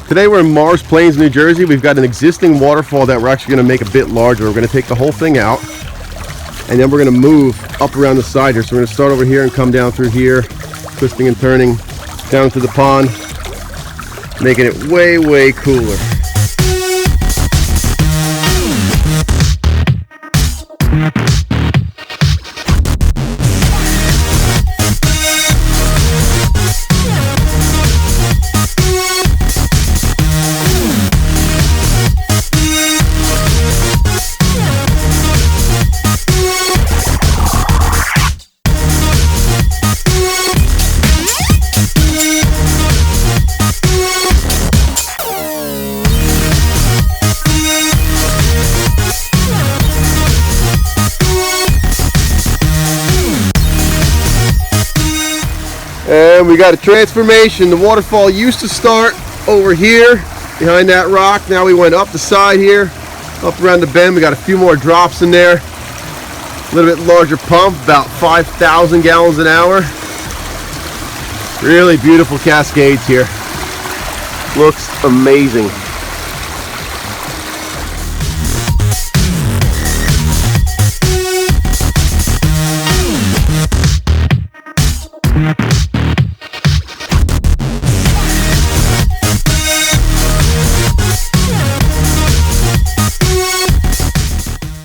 Today we're in Morris Plains, New Jersey. We've got an existing waterfall that we're actually going to make a bit larger. We're going to take the whole thing out, and then we're going to move up around the side here. So we're going to start over here and come down through here, twisting and turning down to the pond, making it way, way cooler. And we got a transformation. The waterfall used to start over here behind that rock. Now we went up the side here, up around the bend. We got a few more drops in there. A little bit larger pump, about 5,000 gallons an hour. Really beautiful cascades here. Looks amazing.